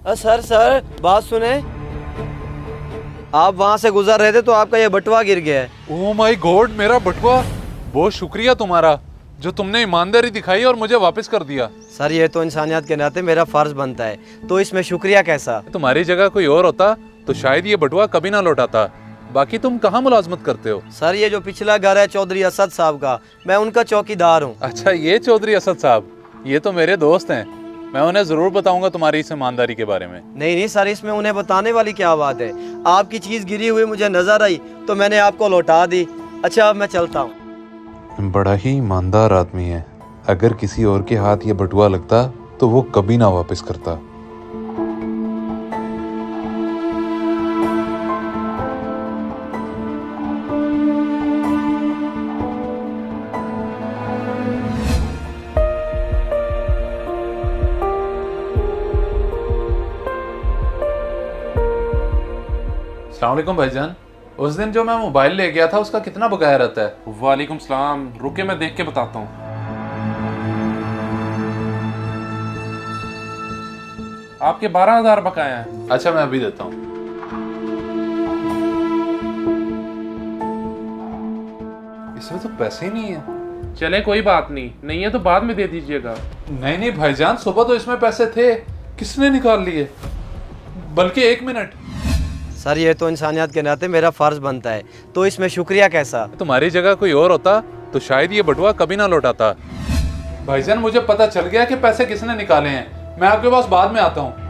Sir sir बात सुने। आप वहाँ से गुजर रहे थे तो आपका ये बटुआ गिर गया है। ओह माय गॉड, मेरा बटुआ! बहुत शुक्रिया तुम्हारा जो तुमने ईमानदारी दिखाई और मुझे वापस कर दिया। सर ये तो इंसानियत के नाते मेरा फर्ज बनता है, तो इसमें शुक्रिया कैसा। तुम्हारी जगह कोई और होता तो शायद ये बटुआ कभी ना लौटाता। बाकी तुम कहाँ मुलाजमत करते हो? सर ये जो पिछला घर है चौधरी असद साहब का, मैं उनका चौकीदार हूँ। अच्छा, ये चौधरी असद साहब, ये तो मेरे दोस्त हैं। मैं उन्हें जरूर बताऊंगा तुम्हारी इस ईमानदारी के बारे में। नहीं सर, इसमें उन्हें बताने वाली क्या बात है। आपकी चीज गिरी हुई मुझे नजर आई तो मैंने आपको लौटा दी। अच्छा अब मैं चलता हूँ। बड़ा ही ईमानदार आदमी है। अगर किसी और के हाथ ये बटुआ लगता तो वो कभी ना वापस करता। अस्सलाम वालेकुम भाईजान। उस दिन जो मैं मोबाइल ले गया था उसका कितना बकाया रहता है? वालेकुम सलाम, रुके मैं देख के बताता हूँ। आपके 12,000 बकाया है। अच्छा, मैं अभी देता हूँ। इसमें तो पैसे ही नहीं है। चले कोई बात नहीं, नहीं है तो बाद में दे दीजिएगा। नहीं भाईजान, सुबह तो इसमें पैसे थे, किसने निकाल लिए? बल्कि 1 मिनट। सर ये तो इंसानियत के नाते मेरा फर्ज बनता है, तो इसमें शुक्रिया कैसा। तुम्हारी जगह कोई और होता तो शायद ये बटुआ कभी ना लौटाता। भाईजान मुझे पता चल गया कि पैसे किसने निकाले हैं। मैं आपके पास बाद में आता हूँ।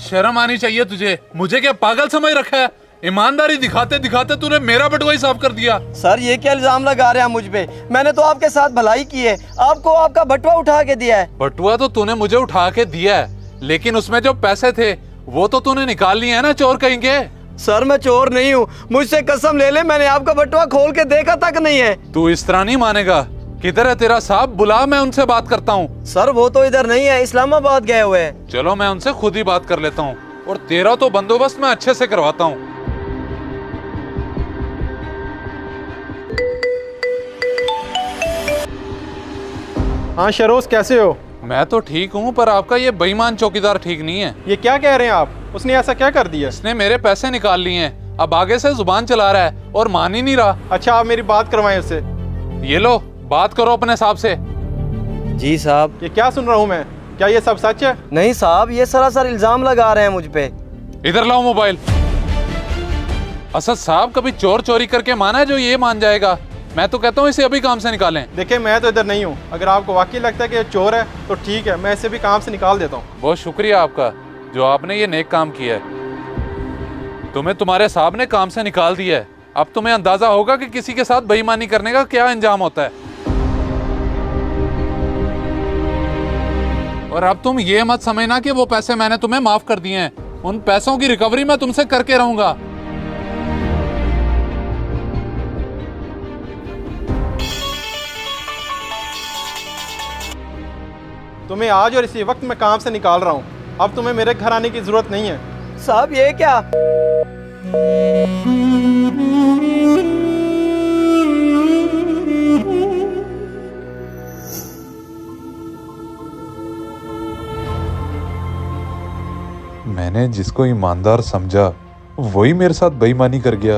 शर्म आनी चाहिए तुझे। मुझे क्या पागल समझ रखा है? ईमानदारी दिखाते दिखाते तूने मेरा बटुआ ही साफ कर दिया। सर ये क्या इल्जाम लगा रहे हैं मुझ पे? मैंने तो आपके साथ भलाई की है, आपको आपका बटुआ उठा के दिया है। बटुआ तो तूने मुझे उठा के दिया है, लेकिन उसमें जो पैसे थे वो तो तूने निकाल लिए है ना, चोर कहेंगे। सर मैं चोर नहीं हूँ, मुझसे कसम ले ले, मैंने आपका बटुआ खोल के देखा तक नहीं है। तू इस तरह नहीं मानेगा। किधर है तेरा साहब? बुला, मैं उनसे बात करता हूँ। सर वो तो इधर नहीं है, इस्लामाबाद गए हुए हैं। चलो मैं उनसे खुद ही बात कर लेता हूँ, और तेरा तो बंदोबस्त मैं अच्छे से करवाता हूँ। हाँ शरोज, कैसे हो? मैं तो ठीक हूँ, पर आपका ये बेईमान चौकीदार ठीक नहीं है। ये क्या कह रहे हैं आप? उसने ऐसा क्या कर दिया? इसने मेरे पैसे निकाल लिए हैं, अब आगे से जुबान चला रहा है और मान ही नहीं रहा। अच्छा आप मेरी बात करवाएं उससे। ये लो, बात करो अपने साहब से। जी साहब। ये क्या सुन रहा हूँ मैं? क्या ये सब सच है? नहीं साहब, ये सरासर इल्जाम लगा रहे हैं मुझ पे। इधर लाओ मोबाइल। असद साहब कभी चोर चोरी करके माना है जो ये मान जाएगा? मैं तो कहता हूँ इसे अभी काम से निकालें। देखिए मैं तो इधर नहीं हूँ, अगर आपको वाकई लगता है कि ये चोर है तो ठीक है, मैं इसे भी काम से निकाल देता हूँ। बहुत शुक्रिया आपका जो आपने ये नेक काम किया है। तुम्हें तुम्हारे साहब ने काम से निकाल दिया है। अब तुम्हें अंदाजा होगा कि किसी के साथ बेईमानी करने का क्या अंजाम होता है। और अब तुम ये मत समझना कि वो पैसे मैंने तुम्हें माफ कर दिए हैं। उन पैसों की रिकवरी मैं तुमसे करके रहूंगा। तुम्हें आज और इसी वक्त मैं काम से निकाल रहा हूँ। अब तुम्हें मेरे घर आने की जरूरत नहीं है। साहब ये क्या? मैंने जिसको ईमानदार समझा वही मेरे साथ बेईमानी कर गया।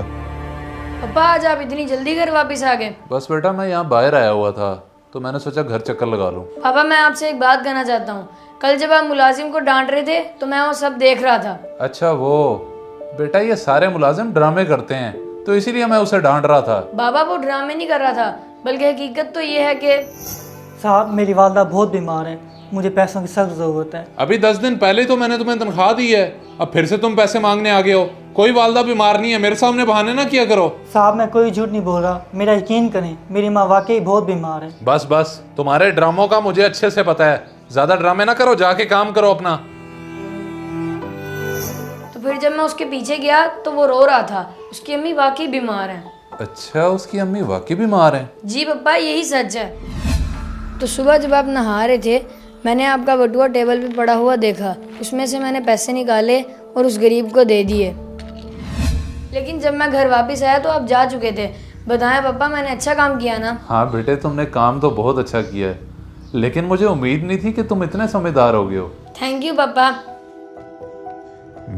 पापा आज आप इतनी जल्दी घर वापस आ गए? बस बेटा, मैं यहाँ बाहर आया हुआ था तो मैंने सोचा घर चक्कर लगा लूं। पापा मैं आपसे एक बात कहना चाहता हूँ। कल जब आप मुलाजिम को डांट रहे थे तो मैं वो सब देख रहा था। अच्छा वो बेटा, ये सारे मुलाजिम ड्रामे करते हैं तो इसीलिए मैं उसे डांट रहा था। बाबा वो ड्रामे नहीं कर रहा था, बल्कि हकीकत तो ये है कि साहब मेरी वालदा बहुत बीमार है, मुझे पैसों की सख्त जरूरत है। अभी 10 दिन पहले तो मैंने तुम्हें तनख्वाह दी है, अब फिर से तुम पैसे मांगने आ गए हो। कोई वालदा बीमार नहीं है, मेरे सामने बहाने ना किया करो। साहब मैं कोई झूठ नहीं बोल रहा, मेरा यकीन करें, मेरी माँ वाकई बहुत बीमार है। बस बस, तुम्हारे ड्रामों का मुझे अच्छे से पता है। ज्यादा ड्रामे ना करो, जाके काम करो अपना। तो फिर जब मैं उसके पीछे गया तो वो रो रहा था। उसकी अम्मी वाकई बीमार हैं। अच्छा, उसकी अम्मी वाकई बीमार हैं? जी पापा यही सच है। तो सुबह जब आप नहा रहे थे मैंने आपका बटुआ टेबल पे पड़ा हुआ देखा, उसमें से मैंने पैसे निकाले और उस गरीब को दे दिए। लेकिन जब मैं घर वापस आया तो आप जा चुके थे। बताएं पापा, मैंने अच्छा काम किया ना? हाँ बेटे, तुमने काम तो बहुत अच्छा किया है, लेकिन मुझे उम्मीद नहीं थी कि तुम इतने समझदार हो गए हो। थैंक यू पापा।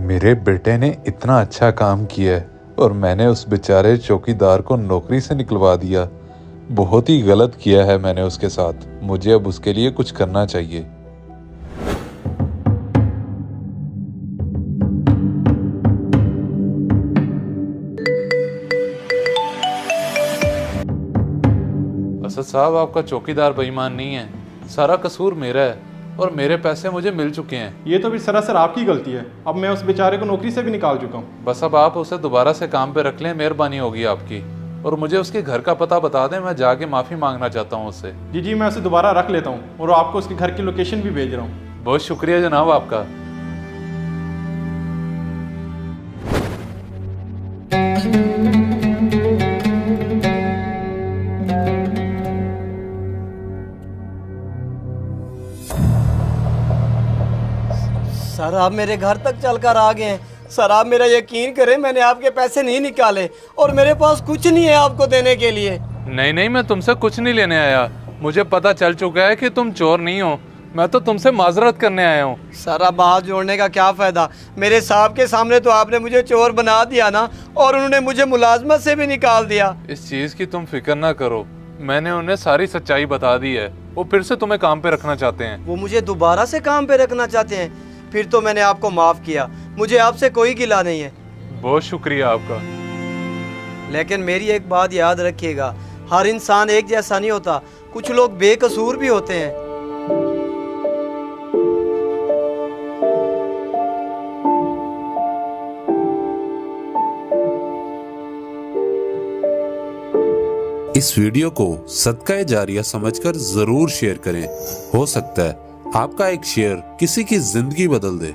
मेरे बेटे ने इतना अच्छा काम किया है और मैंने उस बेचारे चौकीदार को नौकरी से निकलवा दिया। बहुत ही गलत किया है मैंने उसके साथ। मुझे अब उसके लिए कुछ करना चाहिए। असद साहब, आपका चौकीदार बेईमान नहीं है, सारा कसूर मेरा है और मेरे पैसे मुझे मिल चुके हैं। ये तो भी सरासर आपकी गलती है। अब मैं उस बेचारे को नौकरी से भी निकाल चुका हूँ। बस अब आप उसे दोबारा से काम पे रख लें, मेहरबानी होगी आपकी। और मुझे उसके घर का पता बता दें, मैं जाके माफ़ी मांगना चाहता हूँ उससे। जी, मैं उसे दोबारा रख लेता हूँ और आपको उसके घर की लोकेशन भी भेज रहा हूँ। बहुत शुक्रिया जनाब आपका। सर आप मेरे घर तक चलकर आ गए हैं। सर आप मेरा यकीन करें, मैंने आपके पैसे नहीं निकाले और मेरे पास कुछ नहीं है आपको देने के लिए। नहीं नहीं, मैं तुमसे कुछ नहीं लेने आया। मुझे पता चल चुका है कि तुम चोर नहीं हो। मैं तो तुमसे माजरत करने आया हूँ। सर अब हाथ जोड़ने का क्या फ़ायदा? मेरे साहब के सामने तो आपने मुझे चोर बना दिया ना, और उन्होंने मुझे मुलाजमत से भी निकाल दिया। इस चीज़ की तुम फिक्र ना करो, मैंने उन्हें सारी सच्चाई बता दी है। वो फिर से तुम्हें काम पे रखना चाहते हैं। वो मुझे दोबारा से काम पे रखना चाहते हैं? फिर तो मैंने आपको माफ़ किया, मुझे आपसे कोई गिला नहीं है। बहुत शुक्रिया आपका। लेकिन मेरी एक बात याद रखिएगा, हर इंसान एक जैसा नहीं होता, कुछ लोग बेकसूर भी होते हैं। इस वीडियो को सदका जारिया समझकर जरूर शेयर करें। हो सकता है आपका एक शेयर किसी की जिंदगी बदल दे।